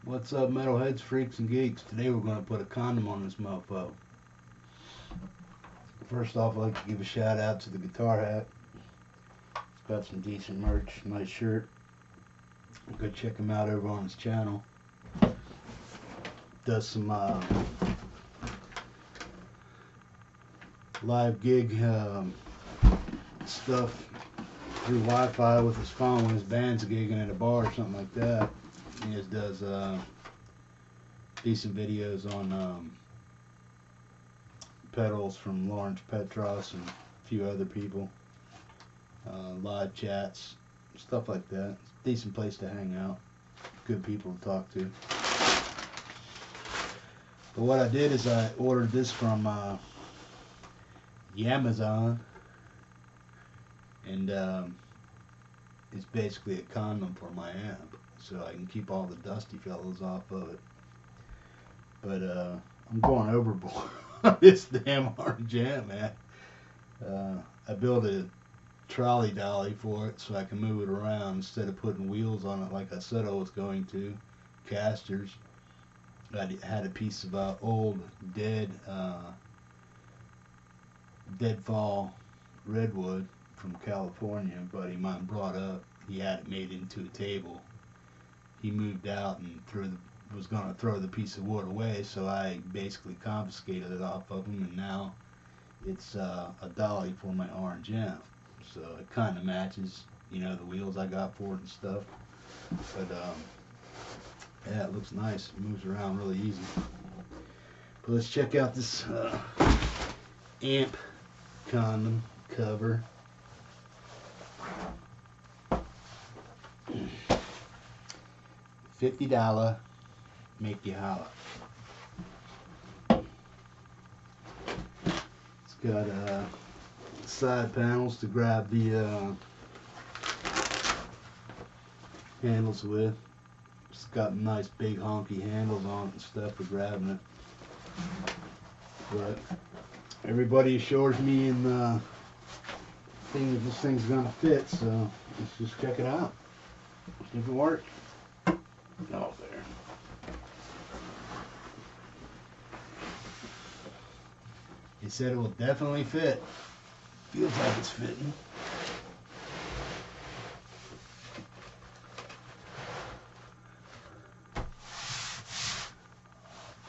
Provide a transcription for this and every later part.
What's up, metalheads, freaks, and geeks? Today we're going to put a condom on this mofo. First off, I'd like to give a shout out to the Guitar Hat. It's got some decent merch, nice shirt. Go check him out over on his channel. Does some live gig stuff through Wi-Fi with his phone when his band's gigging at a bar or something like that. He just does decent videos on pedals from Lawrence Petros and a few other people, live chats, stuff like that. It's a decent place to hang out, good people to talk to. But what I did is I ordered this from Amazon, and it's basically a condom for my amp, so I can keep all the dusty fellows off of it. But I'm going overboard on this damn orange amp, man. I built a trolley dolly for it so I can move it around instead of putting wheels on it like I said I was going to, casters. I had a piece of old deadfall redwood from California. A buddy of mine brought up. He had it made into a table. He moved out and was going to throw the piece of wood away, so I basically confiscated it off of him, and now it's a dolly for my orange amp. So it kind of matches, you know, the wheels I got for it and stuff. But yeah, it looks nice. It moves around really easy. But let's check out this amp condom cover. $50, make you holla. It's got side panels to grab the handles with. It's got nice big honky handles on it and stuff for grabbing it. But everybody assures me in the thing that this thing's gonna fit, so let's just check it out. See if it works. Oh, there. It said it will definitely fit. Feels like it's fitting.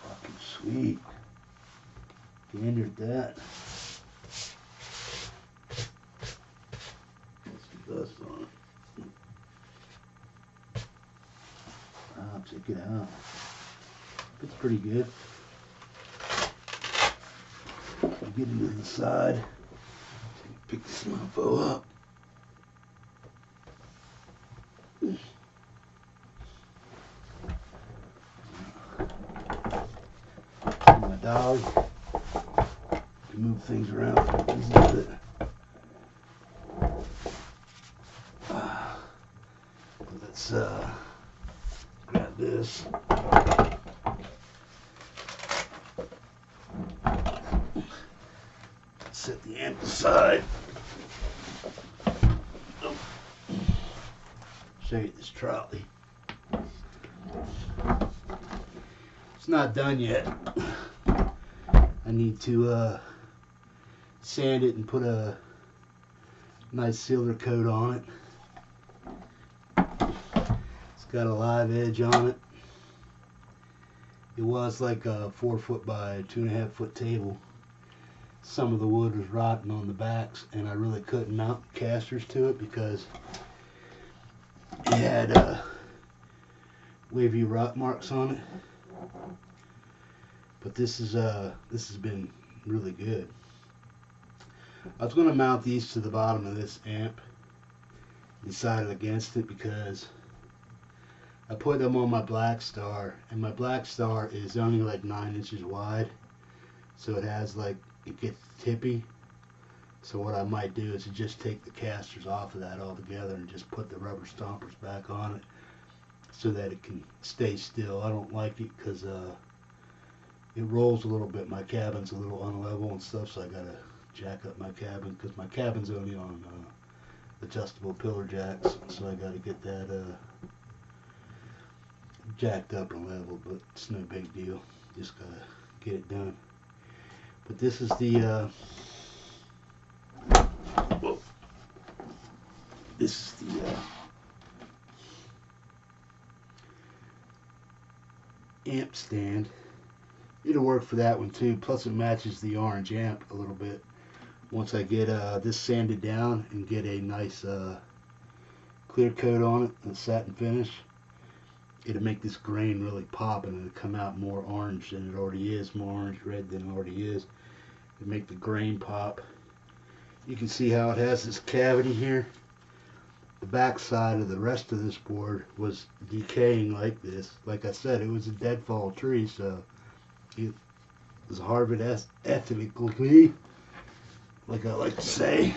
Fucking sweet. Gander at that. Get some dust on it. Check it out. It's pretty good. Get into the side. Pick this mofo up. My dog can move things around easy with it. Let's grab this. Set the amp aside. Oh. Show you this trolley. It's not done yet. I need to sand it and put a nice silver coat on it. It's got a live edge on it. It was like a 4 foot by 2.5 foot table. Some of the wood was rotten on the backs, and I really couldn't mount casters to it because it had wavy rot marks on it. But this has been really good. I was going to mount these to the bottom of this amp. Decided against it because I put them on my Black Star, and my Black Star is only like 9 inches wide, so it has like, it gets tippy. So what I might do is just take the casters off of that altogether and just put the rubber stompers back on it so that it can stay still. I don't like it because it rolls a little bit. My cabin's a little unlevel and stuff, so I gotta jack up my cabin because my cabin's only on adjustable pillar jacks, so I gotta get that jacked up and leveled, but it's no big deal. Just gotta get it done. But this is the whoa. This is the amp stand. It'll work for that one too. Plus it matches the orange amp a little bit. Once I get this sanded down and get a nice clear coat on it, and satin finish, it'll make this grain really pop, and it'll come out more orange than it already is, more orange red than it already is. It'll make the grain pop. You can see how it has this cavity here. The back side of the rest of this board was decaying like this. Like I said, it was a deadfall tree, so it was harvested ethically, like I like to say,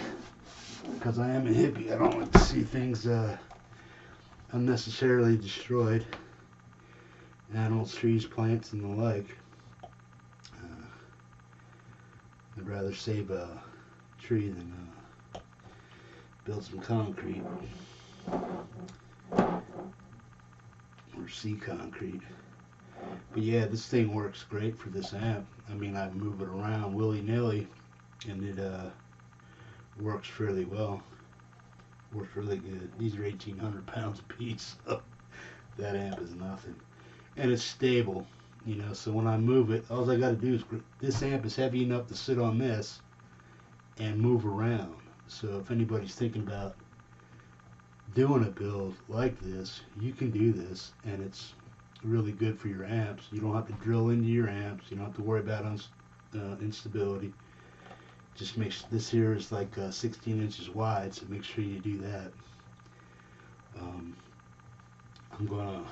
because I am a hippie. I don't like to see things unnecessarily destroyed. Animals, trees, plants, and the like. I'd rather save a tree than build some concrete or sea concrete. But yeah, this thing works great for this amp. I mean, I move it around willy-nilly, and it works fairly well. Works really good. These are 1,800 pounds a piece, so that amp is nothing. And it's stable, you know, so when I move it, all I got to do is, this amp is heavy enough to sit on this and move around. So if anybody's thinking about doing a build like this, you can do this, and it's really good for your amps. You don't have to drill into your amps. You don't have to worry about instability. Just makes this here is like 16 inches wide, so make sure you do that. I'm gonna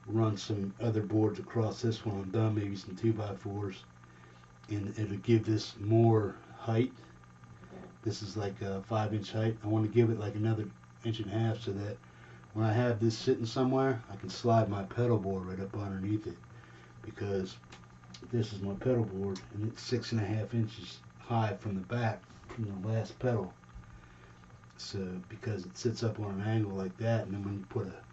run some other boards across this one. I'm done, maybe some 2x4s, and it'll give this more height. This is like a 5-inch height. I want to give it like another 1.5 inches so that when I have this sitting somewhere, I can slide my pedal board right up underneath it, because this is my pedal board and it's 6.5 inches high from the back from the last pedal. So because it sits up on an angle like that, and then when you put a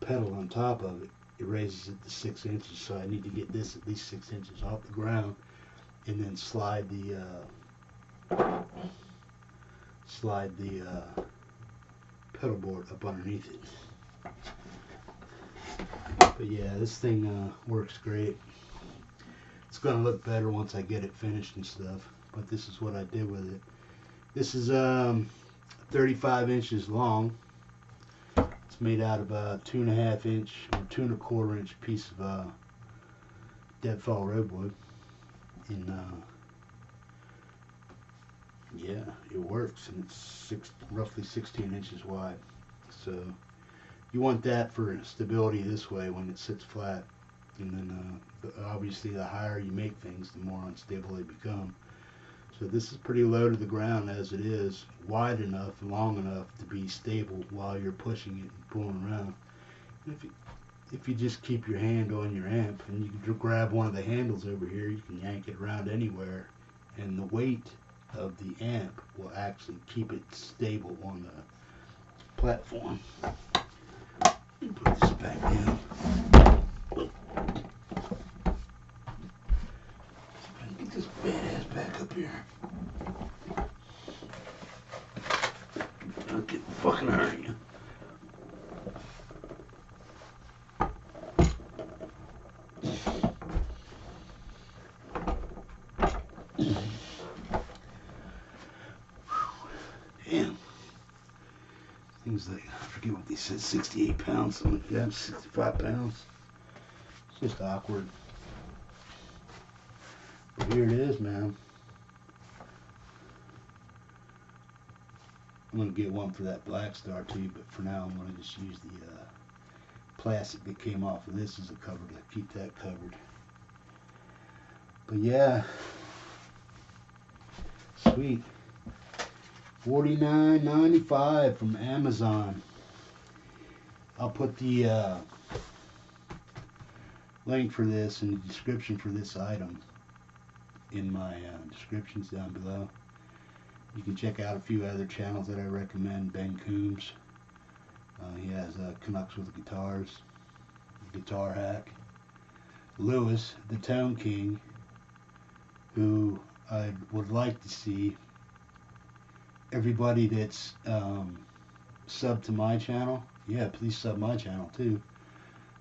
pedal on top of it, it raises it to 6 inches. So I need to get this at least 6 inches off the ground, and then slide the pedal board up underneath it. But yeah, this thing works great. It's gonna look better once I get it finished and stuff, but this is what I did with it. This is 35 inches long. It's made out of a 2.5 inch or 2.25 inch piece of deadfall roadwood, and yeah, it works, and it's roughly 16 inches wide. So you want that for stability this way when it sits flat, and then obviously the higher you make things, the more unstable they become. So this is pretty low to the ground as it is, wide enough and long enough to be stable while you're pushing it and pulling around. If you just keep your hand on your amp and you can grab one of the handles over here, you can yank it around anywhere, and the weight of the amp will actually keep it stable on the platform. Put this back down. Get this badass back up here. I'll get the fucking hurt you. Damn. Things like, I forget what they said, 68 pounds, something like that, 65 pounds. It's just awkward. But here it is, man. I'm going to get one for that Black Star too, but for now I'm going to just use the plastic that came off of this as a cover to keep that covered. But yeah, sweet. $49.95 from Amazon. I'll put the link for this in the description for this item in my descriptions down below. You can check out a few other channels that I recommend. Ben Coombs, he has Canucks with Guitars. guitar hack, Lewis, the Tone King, who I would like to see everybody that's subbed to my channel. Yeah, please sub my channel too.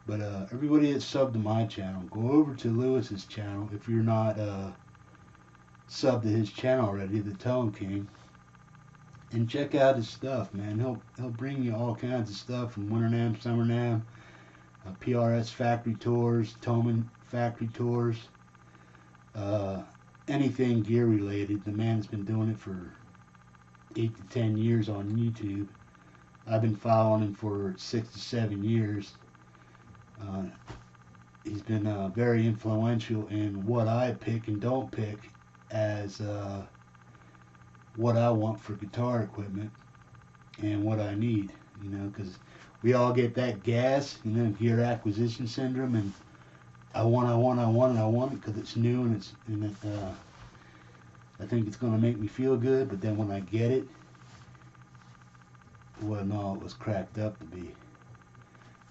But everybody that's subbed to my channel, go over to Lewis's channel if you're not subbed to his channel already, the Tone King, and check out his stuff, man. He'll bring you all kinds of stuff from Winter NAMM, Summer NAMM, PRS factory tours, Toman factory tours, anything gear related. The man's been doing it for 8 to 10 years on YouTube. I've been following him for 6 to 7 years. He's been very influential in what I pick and don't pick as what I want for guitar equipment and what I need, you know, because we all get that gas, you know, gear acquisition syndrome, and I want it because it's new and I think it's going to make me feel good, but then when I get it, it wasn't all it was cracked up to be.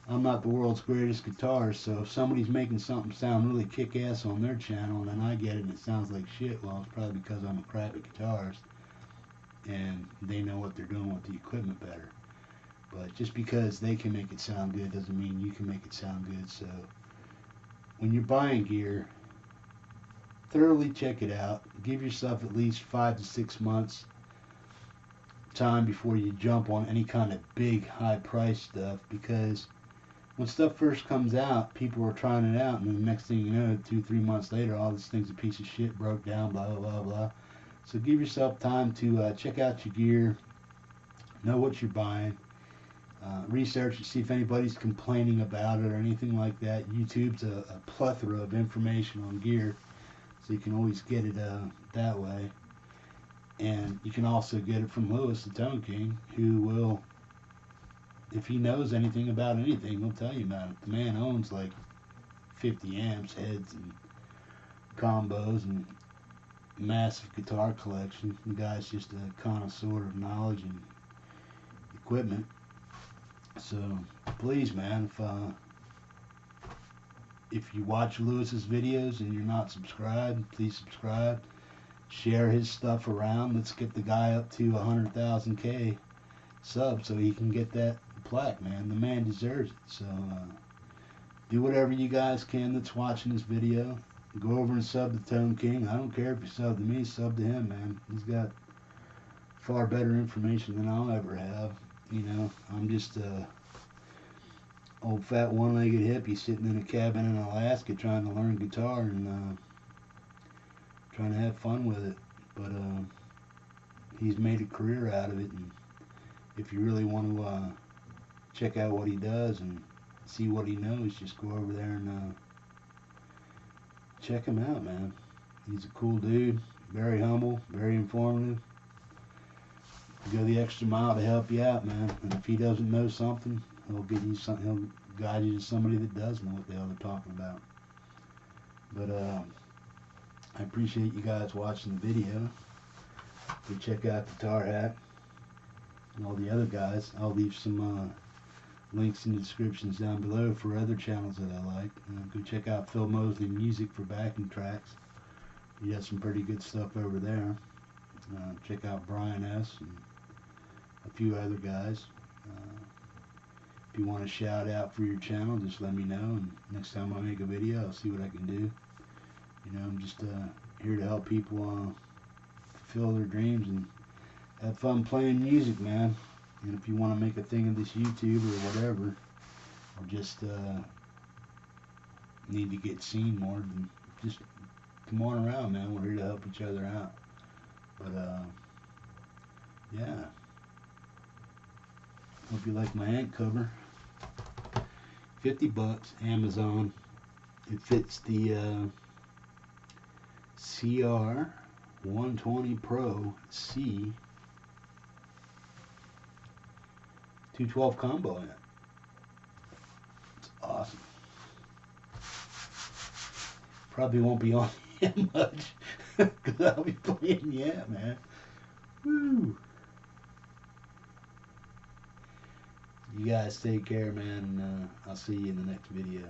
I'm not the world's greatest guitarist, so if somebody's making something sound really kick-ass on their channel and then I get it and it sounds like shit, well, it's probably because I'm a crappy guitarist and they know what they're doing with the equipment better. But just because they can make it sound good doesn't mean you can make it sound good. So when you're buying gear, thoroughly check it out. Give yourself at least 5 to 6 months time before you jump on any kind of big high price stuff, because when stuff first comes out, people are trying it out, and the next thing you know, 2-3 months later, all this thing's a piece of shit, broke down, blah blah blah blah. So give yourself time to check out your gear, know what you're buying, research and see if anybody's complaining about it or anything like that. YouTube's a plethora of information on gear, so you can always get it that way. And you can also get it from Lewis, the Tone King, who will, if he knows anything about anything, he'll tell you about it. The man owns like 50 amps, heads, and combos, and massive guitar collection. The guy's just a connoisseur of knowledge and equipment. So please, man, if you watch Lewis's videos and you're not subscribed, please subscribe. Share his stuff around. Let's get the guy up to 100,000K subs so he can get that plaque, man. The man deserves it. So do whatever you guys can that's watching this video. Go over and sub the Tone King. I don't care if you sub to me, sub to him, man. He's got far better information than I'll ever have. You know, I'm just a old fat one-legged hippie sitting in a cabin in Alaska trying to learn guitar and trying to have fun with it. But he's made a career out of it, and if you really want to check out what he does and see what he knows, just go over there and check him out, man. He's a cool dude, very humble, very informative. Go the extra mile to help you out, man. And if he doesn't know something, he'll get you something. He'll guide you to somebody that does know what the hell they're talking about. But I appreciate you guys watching the video. Go check out Guitar Hack and all the other guys. I'll leave some links in the descriptions down below for other channels that I like. Go check out Phil Moseley Music For backing tracks. He has some pretty good stuff over there. Check out Brian S. and a few other guys. If you want a shout out for your channel, just let me know, and next time I make a video, I'll see what I can do. You know, I'm just here to help people fulfill their dreams and have fun playing music, man. And if you want to make a thing of this YouTube or whatever, or just need to get seen more, then just come on around, man. We're here to help each other out. But yeah, hope you like my amp cover. $50, Amazon. It fits the CR120 Pro C 212 combo amp. It's awesome. Probably won't be on him much because I'll be playing the amp, man. Woo! You guys take care, man. I'll see you in the next video.